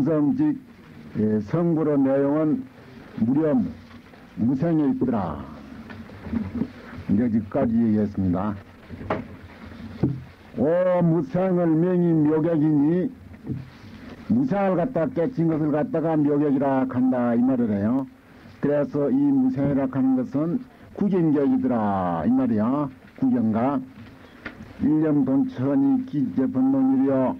삼성직 성불의 내용은 무려 무생에 있더라. 이제 여기까지 얘기했습니다. 오 무생을 명이 묘객이니 무생을 갖다 깨친 것을 갖다가 묘객이라 한다 이 말이래요. 그래서 이 무생이라 하는 것은 구경객이더라 이 말이야. 구경가 일념돈천이 기재 번론이려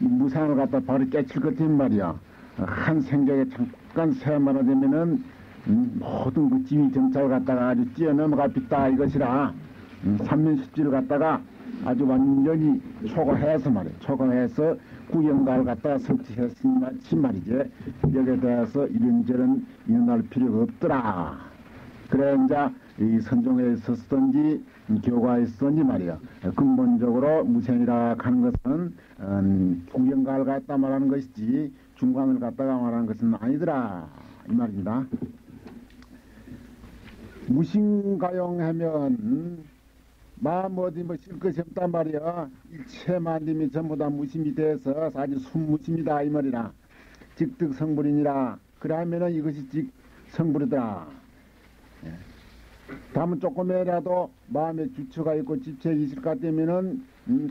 이 무생을 갖다 바로 깨칠 것 같은 말이야. 한 생각에 잠깐 세마나 되면은 모든 그 지위 정착을 갖다가 아주 뛰어넘어가 빗다 이것이라 삼면십지를 갖다가 아주 완전히 초과해서 말이야. 초과해서 구경가를 갖다가 설치했으니 말이지. 여기에 대해서 이런저런 인할 필요가 없더라. 그래 이제 이 선종에 있었던지 교과에 있었던지 말이야. 근본적으로 무생이라 하는 것은 구경가를 갖다 말하는 것이지 중간을 갖다가 말하는 것은 아니더라 이 말입니다. 무심가용하면 마음 어디 뭐 실 것이 없단 말이야. 일체 만림이 전부 다 무심이 돼서 아주 순무심이다 이 말이라. 직득 성불이니라. 그러면은 이것이 직 성불이다. 다만 조금이라도 마음에 주처가 있고 집착이 있을 것 같으면은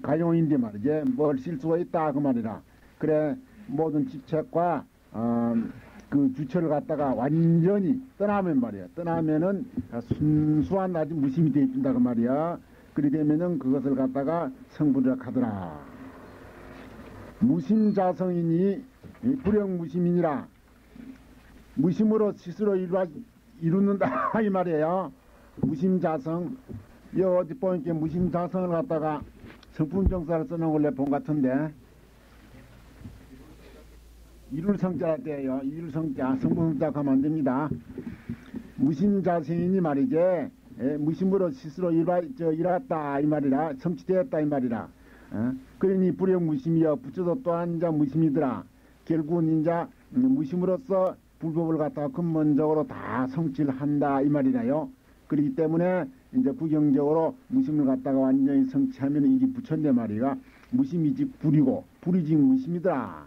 가용인데 말이지. 뭘 실수가 있다 그 말이라. 그래 모든 집착과 그 주처를 갖다가 완전히 떠나면 말이야. 떠나면은 순수한 아주 무심이 되어 있다 그 말이야. 그리 되면은 그것을 갖다가 성불이라 하더라. 무심자성이니 불영무심이니라. 무심으로 스스로 이루는다 이 말이에요. 무심자성. 여 어디 보니까 무심자성을 갖다가 성품정사를 써놓은 걸 내 본 같은데 이룰성자라 때요. 이룰성자 성품성자 하면 안 됩니다. 무심자성이니 말이지. 무심으로 스스로 일어났다 이 말이라. 성취되었다 이 말이라. 그러니 불영무심이여 부처도 또한 자 무심이더라. 결국은 이제 무심으로써 불법을 갖다가 근본적으로 다 성취를 한다 이 말이라요. 그렇기 때문에 이제 구경적으로 무심을 갖다가 완전히 성취하면 이게 부처인데 말이가 무심이 즉 불이고 불이 즉 무심이더라.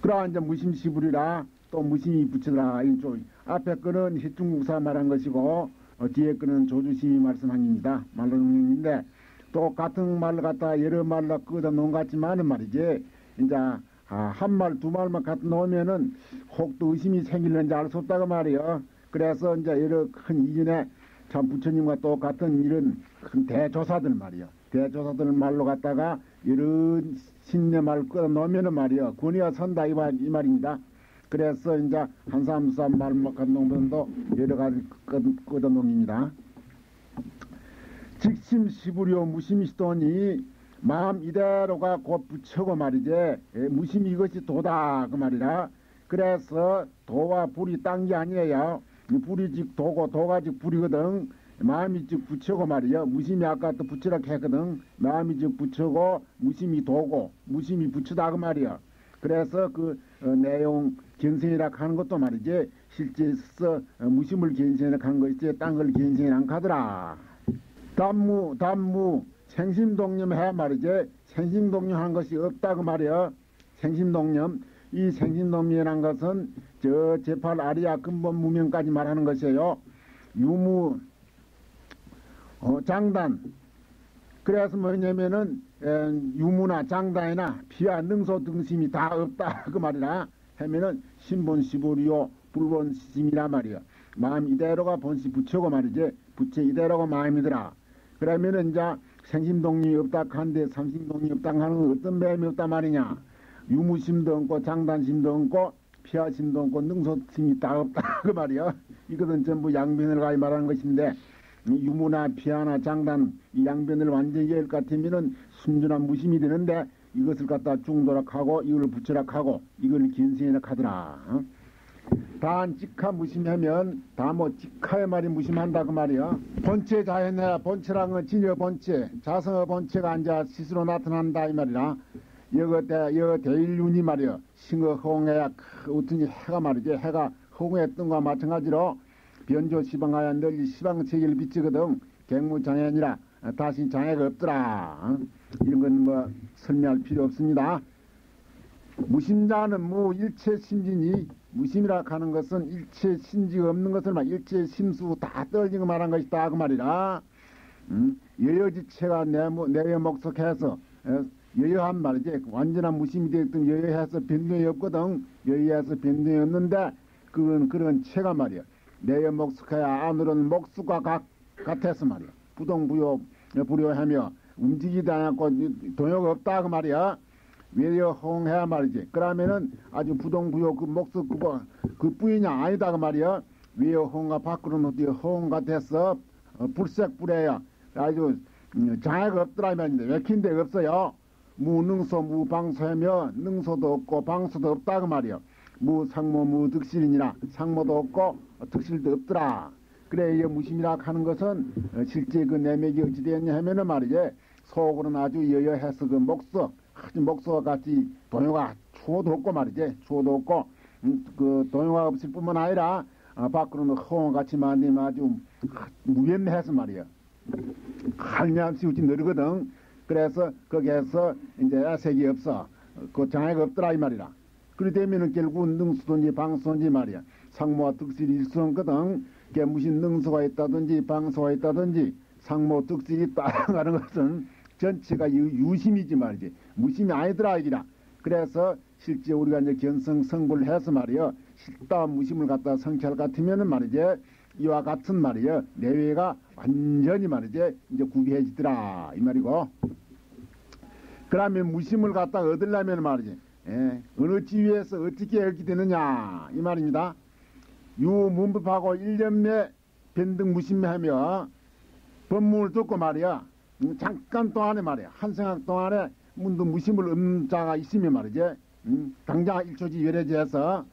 그러나 이제 무심시불이라 또 무심이 부처더라. 이쪽 앞에 거는 해중국사 말한 것이고 뒤에 거는 조주심이 말씀한 겁니다. 말로는데 또 같은 말을 갖다가 여러 말로 끄다 놓은 것 같지만은 말이지. 이제 한 말 두 말만 갖다 놓으면은 혹 또 의심이 생길는지 알 수 없다고 말이요. 그래서 이제 여러 큰 이전에 참 부처님과 똑같은 이런 큰 대조사들 말이요. 대조사들 말로 갖다가 이런 신의 말을 끌어 놓으면은 말이요. 권위가 선다 이 말입니다. 그래서 이제 한 사람 두 사람 말만 갖다 놓으면도 여러 가지 끌어 놓습니다. 직심시부려 무심시도니 마음 이대로가 곧 부처고 말이지. 무심이 이것이 도다 그 말이라. 그래서 도와 불이 딴 게 아니에요. 불이 즉 도고 도가 즉 불이거든. 마음이 즉 부처고 말이요. 무심이 아까 또 부처라 했거든. 마음이 즉 부처고 무심이 도고 무심이 부처다 그 말이요. 그래서 그 내용 견생이라 하는 것도 말이지. 실제서 무심을 견생이라 하는 것이지 딴 걸 견생이라 안 하더라. 담무 생심동념 해 말이지. 생심동념한 것이 없다고 말이야. 생심동념. 이 생심동념이란 것은 저 제8 아리아 근본 무명까지 말하는 것이에요. 유무 장단. 그래서 뭐냐면은 유무나 장단이나 피와 능소 등심이 다 없다 그 말이라 하면은 신본시보리요 불본심이라 말이야. 마음 이대로가 본시 부처고 말이지. 부처 이대로가 마음이더라. 그러면은 이제 생심동림이 없다 한데 삼심동림이 없다 하는 건 어떤 매음이 없다 말이냐. 유무심도 없고 장단심도 없고 피하심도 없고 능소심이 다 없다 그 말이야. 이것은 전부 양변을 가히 말하는 것인데 유무나 피하나 장단 이 양변을 완전히 열 것 같으면은 순전한 무심이 되는데 이것을 갖다 중도락하고 이걸 부처락하고 이걸 견생이라 하더라. 단 직하 무심하면 다 뭐 직하의 말이 무심한다 그 말이야. 본체 자연해라. 본체란 건 진여 본체 자성의 본체가 앉아 스스로 나타난다 이 말이라. 여거 대일륜이 말이야. 싱어 허공해야 어떤지 해가 말이지. 해가 허공에 뜬 것과 마찬가지로 변조 시방하여 널리 시방체계를 비치거든. 객무장애니라 다시 장애가 없더라. 이런 건 뭐 설명할 필요 없습니다. 무심자는 일체 심지니 무심이라 하는 것은 일체 심지가 없는 것을 말 일체 심수 다 떨어진 거 말한 것이다 그 말이라. 여여지체가 내여 목속해서 여여한 말이지 완전한 무심이 되었던 여여해서 변동이 없거든. 여여해서 변동이 없는데 그런 체가 말이야 내여 목속해야 안으로는 목수가 같아서 말이야 부동부요 불요하며 움직이지 않고 동요가 없다 그 말이야. 외려 호응해야 말이지. 그러면은 아주 부동부요 그 목수 그 뿌이냐 아니다 그 말이야. 외려 호응과 밖으로는 어디 호응 같아서 불색불해야 아주 장애가 없더라 이 말인데 외킨 데가 없어요. 무능소 무방소하며 능소도 없고 방소도 없다 그 말이야. 무상모 무득실이니라 상모도 없고 득실도 없더라. 그래 이 무심이라 하는 것은 실제 그 내맥이 어찌 되었냐 하면은 말이지 속으로는 아주 여여해서 그 목석 같이 동요가 추호도 없고 말이지 추호도 없고 그 동요가 없을 뿐만 아니라 밖으로는 허공같이 만들면 아주 무연해서 말이야 할미함시 우지 느리거든. 그래서 거기에서 이제 색이 없어 그 장애가 없더라 이 말이라. 그리 되면은 결국 능수든지 방수든지 말이야 상모와 득실이 일수없거든. 그게 무슨 능수가 있다든지 방수가 있다든지 상모 득실이 있다 하는 것은 전체가 유심이지 말이지 무심이 아니더라 이기라. 그래서 실제 우리가 이제 견성 성불을 해서 말이요 실다 무심을 갖다 성취할 같으면은 말이지 이와 같은 말이요 내외가 완전히 말이지 이제 구비해지더라 이 말이고. 그러면 무심을 갖다 얻으려면 말이지 어느 지위에서 어떻게 얻게 되느냐 이 말입니다. 유문법하고 1년매 변등 무심하며 법문을 듣고 말이야 잠깐 동안에 말이야 한 생각 동안에 문득 무심을 자가 있으면 말이지 당장 1초지 열애지에서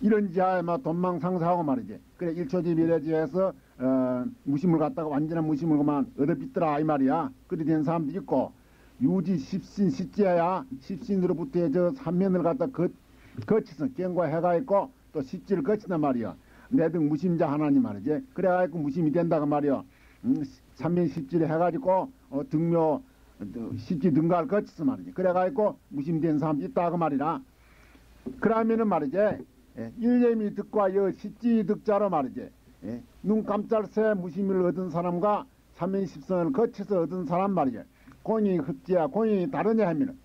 이런 지하에 막 돈망상사하고 말이지 그래 1초지 열애지에서 무심을 갖다가 완전한 무심을 그만 얻어빗더라 이 말이야. 그리 된 사람도 있고 유지 십신 십지야 십신으로부터 저 삼면을 갖다 거치서 경과 해가 있고 또 십지를 거친단 말이야. 내 등 무심자 하나님 말이지. 그래가지고 무심이 된다고 말이야. 삼면 십지를 해가지고 등묘 십지 등가를 거치서 말이지. 그래가지고 무심된 사람이 있다고 말이라. 그러면은 말이지 일념이 득과 여 십지 득자로 말이지 눈 깜짝 새 무심을 얻은 사람과 삼면 십성을 거쳐서 얻은 사람 말이지. 공이 흡지야 공이 다르냐 하면은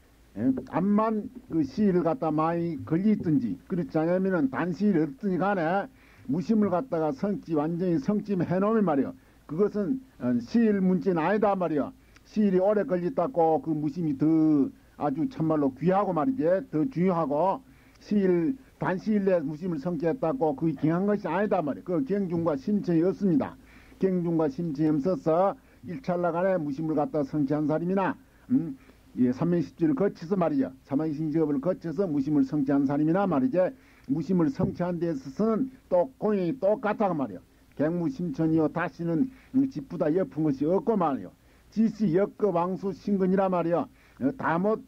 암만 그 시를 갖다 많이 걸리있든지 그렇지 않으면은 단시를 얻든지 간에 무심을 갖다가 완전히 성찜 해놓으면 말이요 그것은 시일 문제는 아니다 말이요. 시일이 오래 걸렸다고 그 무심이 더 아주 참말로 귀하고 말이지 더 중요하고 단시일 내에 무심을 성취했다고 그게 경한 것이 아니다 말이요. 그 경중과 심청이 없습니다. 경중과 심청이 없어서 일찰나간에 무심을 갖다 성취한 사람이나 삼면십지를 거쳐서 말이죠. 삼면십지업을 거쳐서 무심을 성취한 사람이나 말이죠. 무심을 성취한 데 있어서는 또 공연이 똑같다고 말이요. 갱무심천이요 다시는 지푸다 엮은 것이 없고 말이요. 지시 역거 왕수 신근이라 말이요. 다 못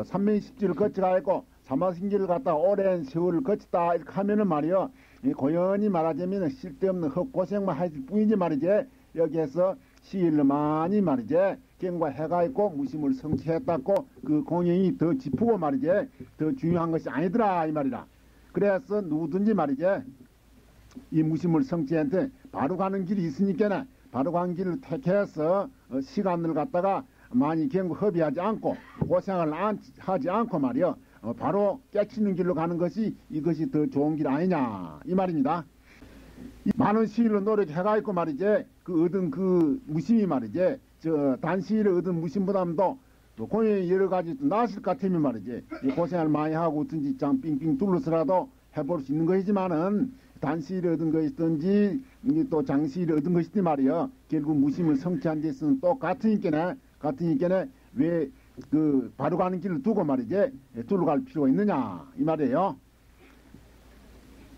삼면십지를 거쳐가지고 삼화신기를 갖다 오랜 세월을 거치다 이렇게 하면은 말이요. 고연히 말하자면 쓸데없는 헛고생만 할 뿐이지 말이지. 여기에서 시일로 많이 말이지 경과 해가 있고 무심을 성취했다고 그 공연이 더 짚고 말이지 더 중요한 것이 아니더라 이 말이라. 그래서 누구든지 말이지 이 무심을 성취한테 바로 가는 길이 있으니까 바로 가는 길을 택해서 시간을 갖다가 많이 경과 허비하지 않고 고생을 하지 않고 말이요 바로 깨치는 길로 가는 것이 이것이 더 좋은 길 아니냐 이 말입니다. 많은 시일로 노력해가 있고 말이지 그 얻은 그 무심이 말이지 저 단시일을 얻은 무심보다도 또 공연이 여러 가지 나았을 것 같으면 말이지 고생을 많이 하고 어떤지 짱 삥삥 둘러서라도 해볼 수 있는 것이지만은 단시일을 얻은 것이든지 또 장시일을 얻은 것이든지 말이야 결국 무심을 성취한 데 있어서는 또 같으니까네 왜 그 바로 가는 길을 두고 말이지 둘러 갈 필요가 있느냐 이 말이에요.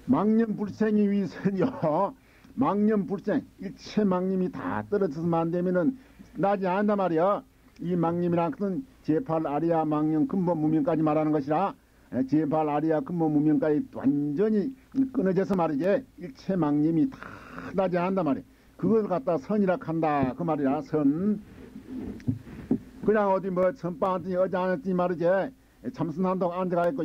망념불생이 위선이요. 망념불생 일체 망념이 다 떨어져서만 안 되면은 나지 않는단 말이야. 이 망념이란 것은 제8 아리아 망념 근본 무명까지 말하는 것이라 제8 아리아 근본 무명까지 완전히 끊어져서 말이지 일체 망념이 다 나지 않는단 말이야. 그걸 갖다 선이라 한다 그 말이야. 선 그냥 어디 뭐 선빵 하더니 어제 안 했더니 말이지 참선한다고 앉아가 있고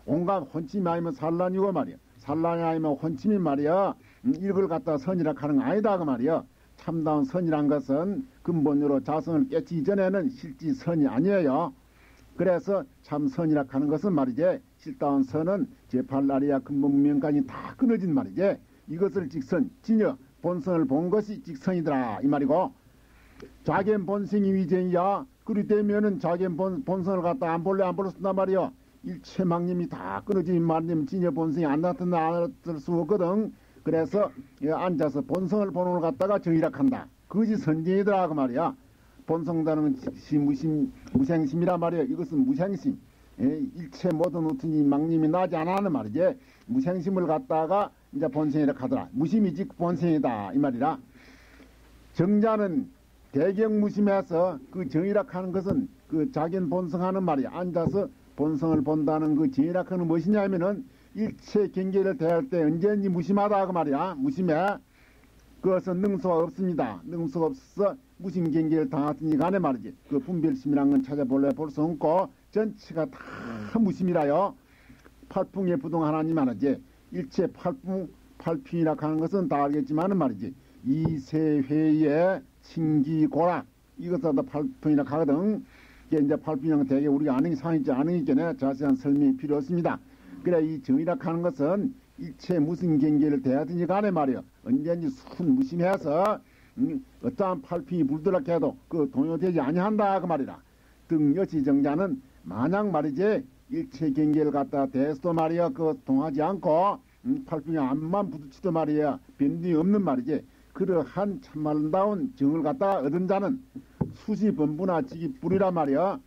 온갖 혼침이 아니면 산란이고 말이야. 산란이 아니면 혼침이 말이야. 이걸 갖다 선이라 하는 거 아니다 그 말이야. 참다운 선이란 것은 근본으로 자성을 깨치기 전에는 실지 선이 아니에요. 그래서 참선이라 하는 것은 말이지 실다운 선은 제8날이야 근본문명까지 다 끊어진 말이지. 이것을 직선 진여 본성을 본 것이 직선이더라 이 말이고, 자견 본성이 위쟁이야. 그리 되면은 자견 본성을 갖다 안 볼래 안 볼래 쓴단 말이야. 일체망님이 다 끊어진 말님 진여 본성이 안 나타나 안 나타날 수 없거든. 그래서 앉아서 본성을 보는 걸 갖다가 정의라 한다. 그것이 선쟁이더라 그 말이야. 본성다는 무생심이란 말이야. 이것은 무생심. 일체 모든 우튼이 망님이 나지 않아는 말이지. 무생심을 갖다가 이제 본성이라 하더라. 무심이지 본성이다 이 말이라. 정자는 대경무심해서 그 정의라 하는 것은 그 자견 본성하는 말이야. 앉아서 본성을 본다는 그 정의라 하는 무엇이냐 하면은 일체 경계를 대할 때 언제든지 무심하다 그 말이야. 무심해. 그것은 능수가 없습니다. 능수가 없어서 무심 경계를 당하든지 간에 말이지. 그 분별심이란 건 찾아볼래 볼 수 없고 전체가 다 무심이라요. 팔풍의 부동 하나님 하나지. 일체 팔풍 팔풍이라 하는 것은 다 알겠지만은 말이지. 이세회의 칭기고락 이것도 다 팔풍이라 하거든. 이게 이제 팔풍이란 건 대개 우리가 아는 게 상이지 않은 게네 자세한 설명이 필요 없습니다. 그래 이 정의라 하는 것은 일체 무슨 경계를 대하든지 간에 말이요. 언제든지 순 무심해서 어떠한 팔풍이 불들라 해도 그 동요되지 아니한다 그 말이라. 등 여치정자는 만약 말이지 일체 경계를 갖다 대해서도 말이야 그 동하지 않고 팔풍이 암만 부딪히도 말이야 변동이 없는 말이지. 그러한 참말다운 정을 갖다가 얻은 자는 수시 범부나 지기 뿌리란 말이야.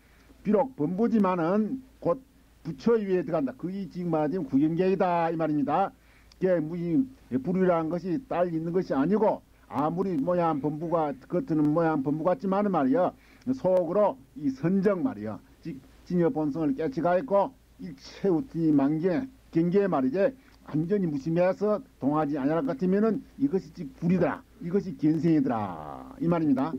비록 범부지만은 곧 부처 위에 들어간다. 그게 지금 말하자면 구경계이다 이 말입니다. 그게 무슨 불이라는 것이 딸 있는 것이 아니고 아무리 모양 범부가 겉은 모양 범부 같지만은 말이야 속으로 이 선정 말이야 진여 본성을 깨치가 있고 일체 우티 만경 경계에 말이지 완전히 무심해서 동하지 아니할 것 같으면은 이것이 불이더라. 이것이 견생이더라 이 말입니다.